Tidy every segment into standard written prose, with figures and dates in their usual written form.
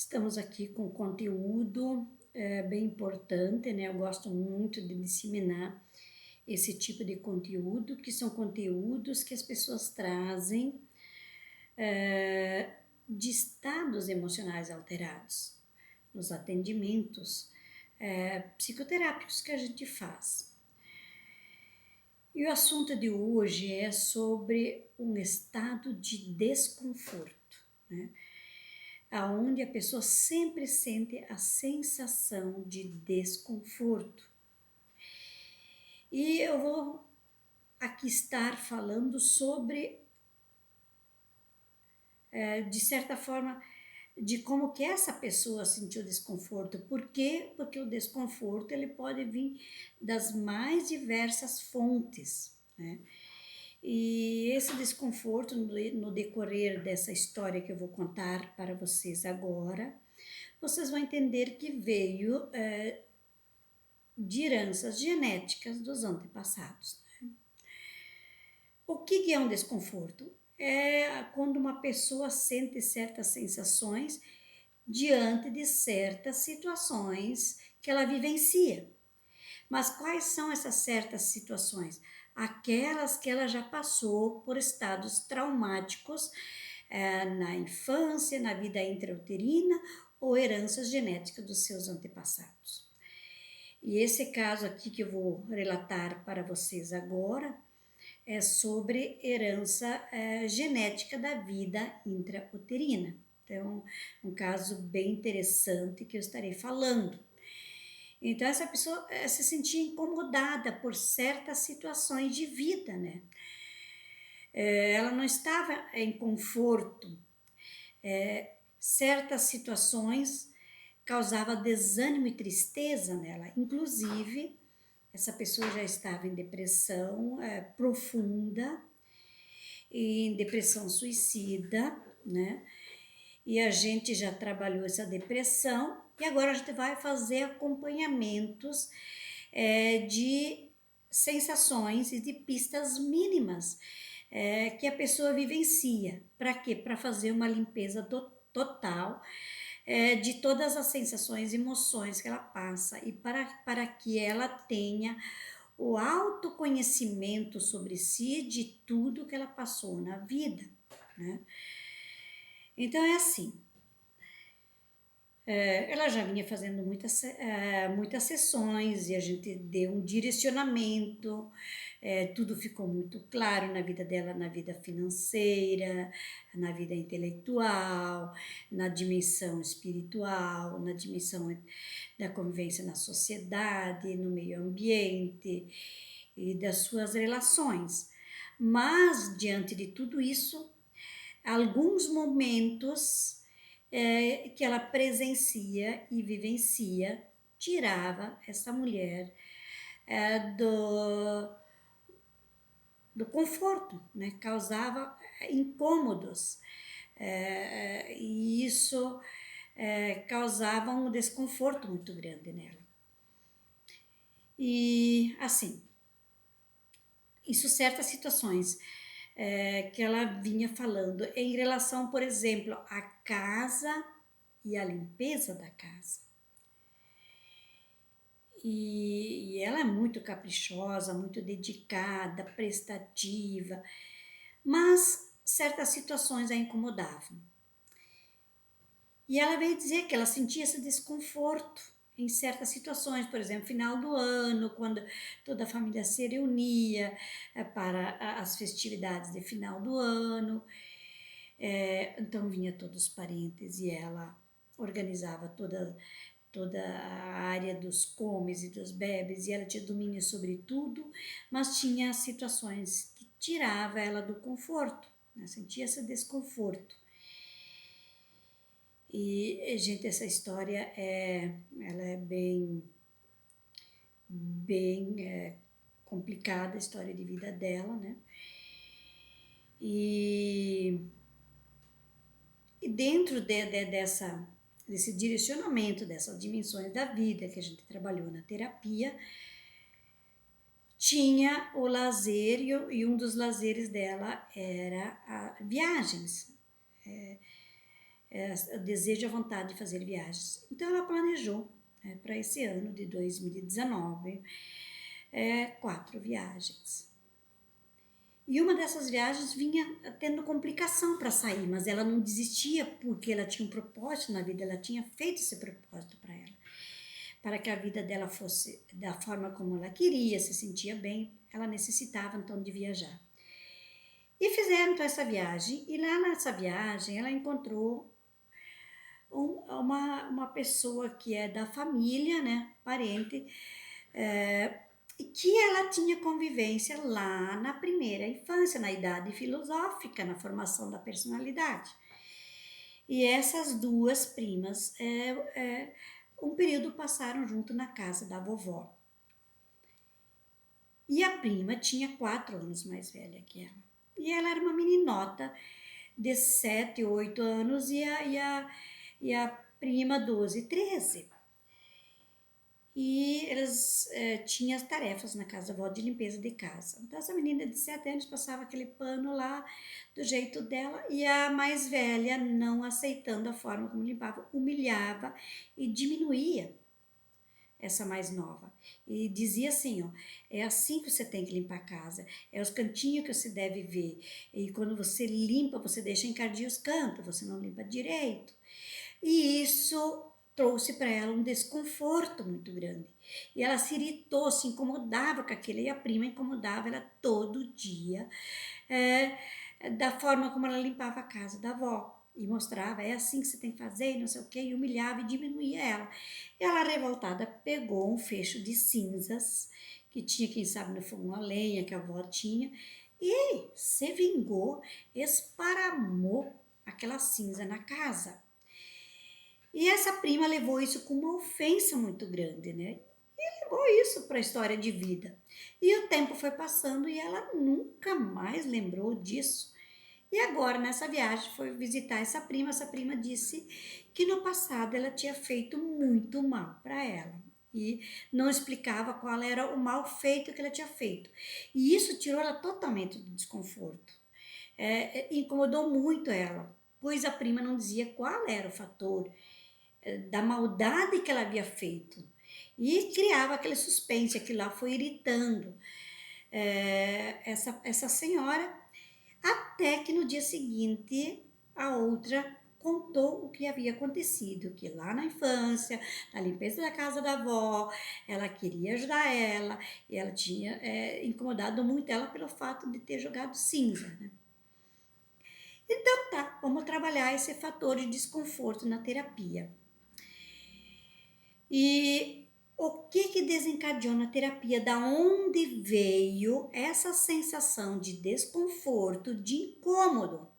Estamos aqui com conteúdo bem importante, né? Eu gosto muito de disseminar esse tipo de conteúdo, que são conteúdos que as pessoas trazem de estados emocionais alterados nos atendimentos psicoterápicos que a gente faz. E o assunto de hoje é sobre um estado de desconforto, né? Aonde a pessoa sempre sente a sensação de desconforto. E eu vou aqui estar falando sobre, de certa forma, de como que essa pessoa sentiu desconforto. Por quê? Porque o desconforto ele pode vir das mais diversas fontes, né? E esse desconforto, no decorrer dessa história que eu vou contar para vocês agora, vocês vão entender que veio de heranças genéticas dos antepassados. O que é um desconforto? É quando uma pessoa sente certas sensações diante de certas situações que ela vivencia. Mas quais são essas certas situações? Aquelas que ela já passou por estados traumáticos na infância, na vida intrauterina ou heranças genéticas dos seus antepassados. E esse caso aqui que eu vou relatar para vocês agora é sobre herança genética da vida intrauterina. Então, um caso bem interessante que eu estarei falando. Então, essa pessoa se sentia incomodada por certas situações de vida, né? Ela não estava em conforto. Certas situações causava desânimo e tristeza nela. Inclusive, essa pessoa já estava em depressão profunda, em depressão suicida, né? E a gente já trabalhou essa depressão e agora a gente vai fazer acompanhamentos de sensações e de pistas mínimas que a pessoa vivencia. Para quê? Para fazer uma limpeza total de todas as sensações e emoções que ela passa e para que ela tenha o autoconhecimento sobre si de tudo que ela passou na vida, né? Então é assim, ela já vinha fazendo muitas sessões e a gente deu um direcionamento, tudo ficou muito claro na vida dela, na vida financeira, na vida intelectual, na dimensão espiritual, na dimensão da convivência na sociedade, no meio ambiente e das suas relações. Mas, diante de tudo isso, alguns momentos que ela presencia e vivencia tirava essa mulher do conforto, né? Causava incômodos e isso causava um desconforto muito grande nela. E assim, isso certas situações que ela vinha falando em relação, por exemplo, à casa e à limpeza da casa. E ela é muito caprichosa, muito dedicada, prestativa, mas certas situações a incomodavam. E ela veio dizer que ela sentia esse desconforto em certas situações, por exemplo, final do ano, quando toda a família se reunia para as festividades de final do ano. Então vinha todos os parentes e ela organizava toda a área dos comes e dos bebes e ela tinha domínio sobre tudo, mas tinha situações que tirava ela do conforto, né? Sentia esse desconforto. E, gente, essa história ela é bem complicada, a história de vida dela, né? E dentro desse direcionamento, dessas dimensões da vida que a gente trabalhou na terapia, tinha o lazer e um dos lazeres dela era viagens. o desejo e a vontade de fazer viagens. Então ela planejou, para esse ano de 2019, 4 viagens. E uma dessas viagens vinha tendo complicação para sair, mas ela não desistia porque ela tinha um propósito na vida, ela tinha feito esse propósito para ela. Para que a vida dela fosse da forma como ela queria, se sentia bem, ela necessitava então de viajar. E fizeram então essa viagem, e lá nessa viagem ela encontrou uma pessoa que é da família, né, parente, e que ela tinha convivência lá na primeira infância, na idade filosófica, na formação da personalidade. E essas duas primas, um período passaram junto na casa da vovó. E a prima tinha 4 anos mais velha que ela. E ela era uma meninota de 7, 8 anos e a prima 12, 13. E elas tinham as tarefas na casa da avó de limpeza de casa. Então essa menina de 7 anos passava aquele pano lá do jeito dela e a mais velha, não aceitando a forma como limpava, humilhava e diminuía essa mais nova. E dizia assim, ó, é assim que você tem que limpar a casa, é os cantinhos que você deve ver. E quando você limpa, você deixa encardir os cantos, você não limpa direito. E isso trouxe para ela um desconforto muito grande. E ela se irritou, se incomodava com aquilo, e a prima incomodava ela todo dia, da forma como ela limpava a casa da avó. E mostrava, é assim que você tem que fazer, e não sei o quê, e humilhava e diminuía ela. Ela, revoltada, pegou um fecho de cinzas, que tinha, quem sabe, no fogão a lenha que a avó tinha, e se vingou, esparramou aquela cinza na casa. E essa prima levou isso com uma ofensa muito grande, né? E levou isso para a história de vida. E o tempo foi passando e ela nunca mais lembrou disso. E agora, nessa viagem, foi visitar essa prima. Essa prima disse que no passado ela tinha feito muito mal para ela. E não explicava qual era o mal feito que ela tinha feito. E isso tirou ela totalmente do desconforto. Incomodou muito ela, pois a prima não dizia qual era o fator da maldade que ela havia feito. E criava aquele suspense, aquilo lá foi irritando essa senhora, até que no dia seguinte a outra contou o que havia acontecido, que lá na infância, na limpeza da casa da avó, ela queria ajudar ela, e ela tinha incomodado muito ela pelo fato de ter jogado cinza, né? Então tá, vamos trabalhar esse fator de desconforto na terapia. E o que desencadeou na terapia? Da onde veio essa sensação de desconforto, de incômodo?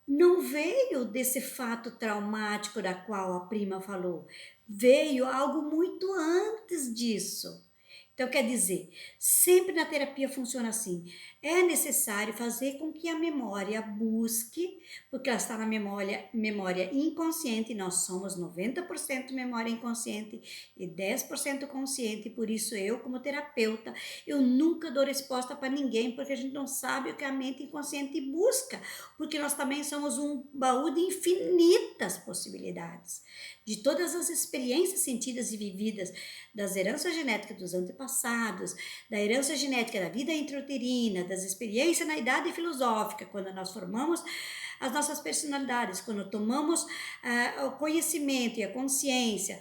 Não veio desse fato traumático da qual a prima falou, veio algo muito antes disso. Então, quer dizer, sempre na terapia funciona assim. É necessário fazer com que a memória busque, porque ela está na memória inconsciente, nós somos 90% memória inconsciente e 10% consciente, por isso eu, como terapeuta, eu nunca dou resposta para ninguém, porque a gente não sabe o que a mente inconsciente busca, porque nós também somos um baú de infinitas possibilidades, de todas as experiências sentidas e vividas, das heranças genéticas dos antepassados, da herança genética da vida intrauterina, das experiências na idade filosófica, quando nós formamos as nossas personalidades, quando tomamos o conhecimento e a consciência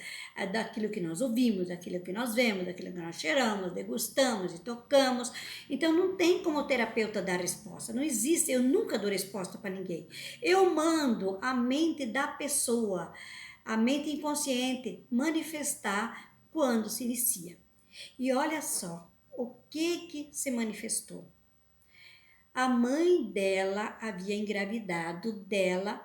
daquilo que nós ouvimos, daquilo que nós vemos, daquilo que nós cheiramos, degustamos e tocamos. Então não tem como o terapeuta dar resposta, não existe, eu nunca dou resposta para ninguém. Eu mando a mente da pessoa, a mente inconsciente, manifestar quando se inicia. E olha só, o que se manifestou? A mãe dela havia engravidado dela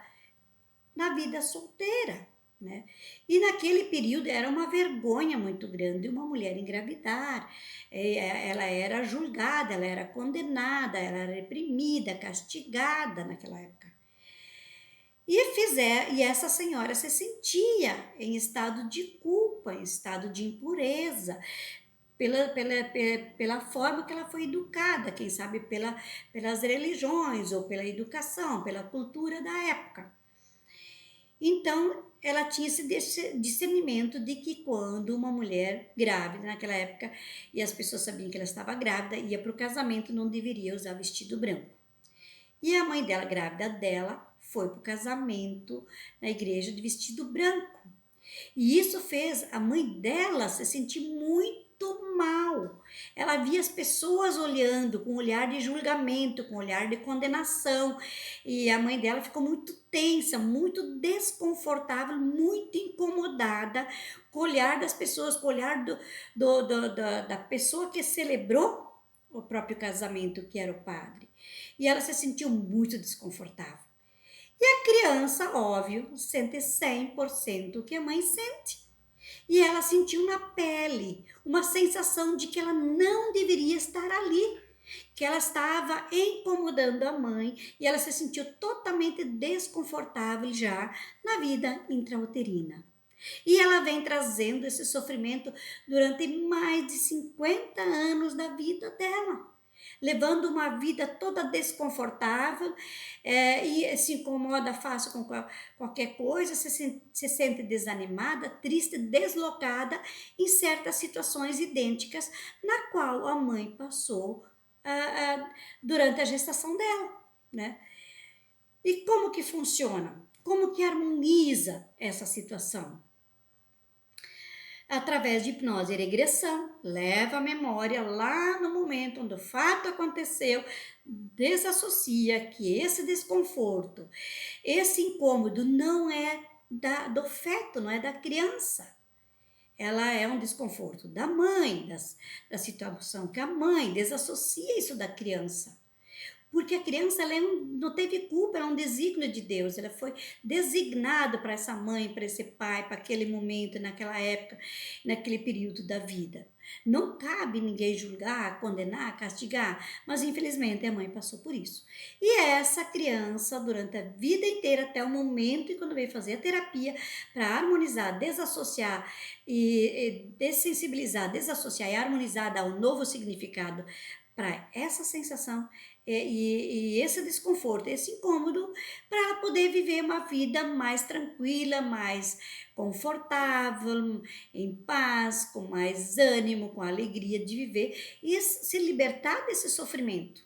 na vida solteira, né? E naquele período era uma vergonha muito grande uma mulher engravidar. Ela era julgada, ela era condenada, ela era reprimida, castigada naquela época. E essa senhora se sentia em estado de culpa, em estado de impureza, pela forma que ela foi educada, quem sabe pelas religiões ou pela educação, pela cultura da época. Então, ela tinha esse discernimento de que quando uma mulher grávida, naquela época, e as pessoas sabiam que ela estava grávida, ia para o casamento, não deveria usar vestido branco. E a mãe dela, grávida dela, foi para o casamento na igreja de vestido branco. E isso fez a mãe dela se sentir muito mal. Ela via as pessoas olhando com um olhar de julgamento, com um olhar de condenação. E a mãe dela ficou muito tensa, muito desconfortável, muito incomodada com o olhar das pessoas, com o olhar da pessoa que celebrou o próprio casamento, que era o padre. E ela se sentiu muito desconfortável. E a criança, óbvio, sente 100% o que a mãe sente. E ela sentiu na pele uma sensação de que ela não deveria estar ali, que ela estava incomodando a mãe e ela se sentiu totalmente desconfortável já na vida intrauterina. E ela vem trazendo esse sofrimento durante mais de 50 anos da vida dela, levando uma vida toda desconfortável, e se incomoda fácil com qualquer coisa, se sente desanimada, triste, deslocada em certas situações idênticas na qual a mãe passou durante a gestação dela, né? E como que funciona? Como que harmoniza essa situação? Através de hipnose e regressão, leva a memória lá no momento onde o fato aconteceu, desassocia que esse desconforto, esse incômodo não é do feto, não é da criança. Ela é um desconforto da mãe, da situação que a mãe desassocia isso da criança. Porque a criança ela não teve culpa, ela é um desígnio de Deus. Ela foi designada para essa mãe, para esse pai, para aquele momento, naquela época, naquele período da vida. Não cabe ninguém julgar, condenar, castigar, mas infelizmente a mãe passou por isso. E essa criança, durante a vida inteira, até o momento em quando veio fazer a terapia, para harmonizar, desassociar e dessensibilizar, desassociar e harmonizar, dar um novo significado para essa sensação e esse desconforto, esse incômodo, para ela poder viver uma vida mais tranquila, mais confortável, em paz, com mais ânimo, com alegria de viver e se libertar desse sofrimento.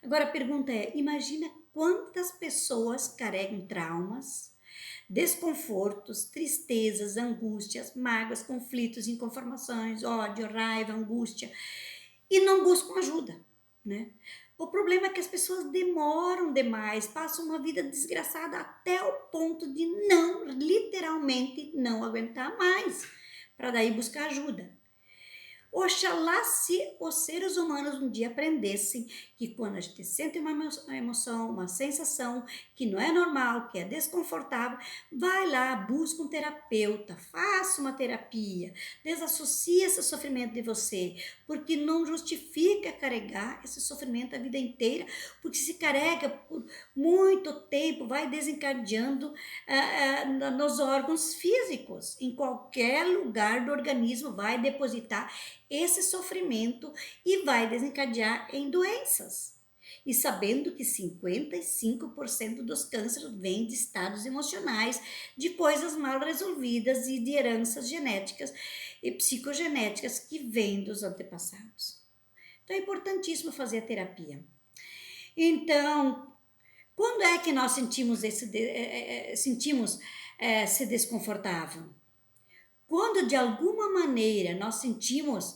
Agora a pergunta é: imagina quantas pessoas carregam traumas, desconfortos, tristezas, angústias, mágoas, conflitos, inconformações, ódio, raiva, angústia e não buscam ajuda, né? O problema é que as pessoas demoram demais, passam uma vida desgraçada até o ponto de não, literalmente, não aguentar mais, para daí buscar ajuda. Oxalá se os seres humanos um dia aprendessem que quando a gente sente uma emoção, uma sensação que não é normal, que é desconfortável, vai lá, busca um terapeuta, faça uma terapia, desassocie esse sofrimento de você, porque não justifica carregar esse sofrimento a vida inteira, porque se carrega por muito tempo, vai desencadeando nos órgãos físicos, em qualquer lugar do organismo vai depositar esse sofrimento e vai desencadear em doenças. E sabendo que 55% dos cânceres vêm de estados emocionais, de coisas mal resolvidas e de heranças genéticas e psicogenéticas que vêm dos antepassados. Então é importantíssimo fazer a terapia. Então, quando é que nós sentimos se desconfortável? Quando de alguma maneira nós sentimos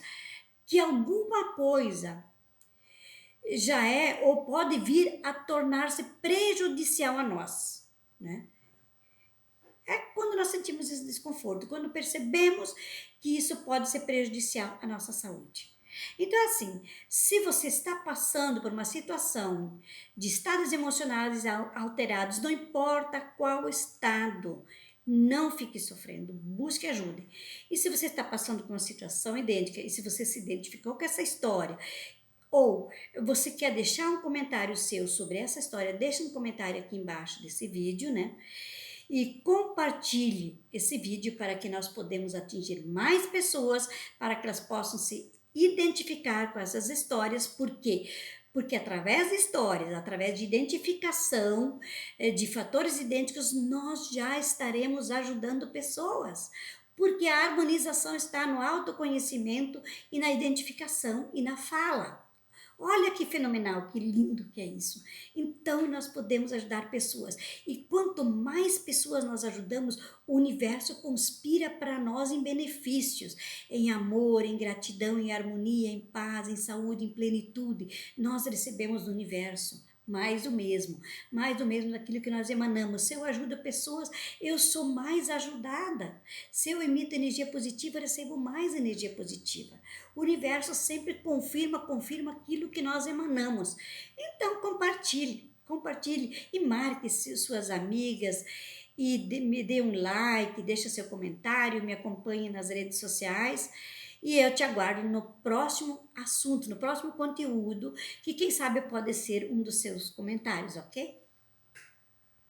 que alguma coisa já é ou pode vir a tornar-se prejudicial a nós, né? É quando nós sentimos esse desconforto, quando percebemos que isso pode ser prejudicial à nossa saúde. Então, assim, se você está passando por uma situação de estados emocionais alterados, não importa qual estado, não fique sofrendo, busque ajuda. E se você está passando por uma situação idêntica, e se você se identificou com essa história, ou você quer deixar um comentário seu sobre essa história, deixa um comentário aqui embaixo desse vídeo, né? E compartilhe esse vídeo para que nós podemos atingir mais pessoas, para que elas possam se identificar com essas histórias. Por quê? Porque através de histórias, através de identificação, de fatores idênticos, nós já estaremos ajudando pessoas. Porque a harmonização está no autoconhecimento e na identificação e na fala. Olha que fenomenal, que lindo que é isso. Então, nós podemos ajudar pessoas. E quanto mais pessoas nós ajudamos, o universo conspira para nós em benefícios, em amor, em gratidão, em harmonia, em paz, em saúde, em plenitude. Nós recebemos do universo mais do mesmo daquilo que nós emanamos. Se eu ajudo pessoas, eu sou mais ajudada. Se eu emito energia positiva, eu recebo mais energia positiva. O universo sempre confirma aquilo que nós emanamos. Então, compartilhe e marque suas amigas e me dê um like, deixa seu comentário, me acompanhe nas redes sociais. E eu te aguardo no próximo assunto, no próximo conteúdo, que quem sabe pode ser um dos seus comentários, ok?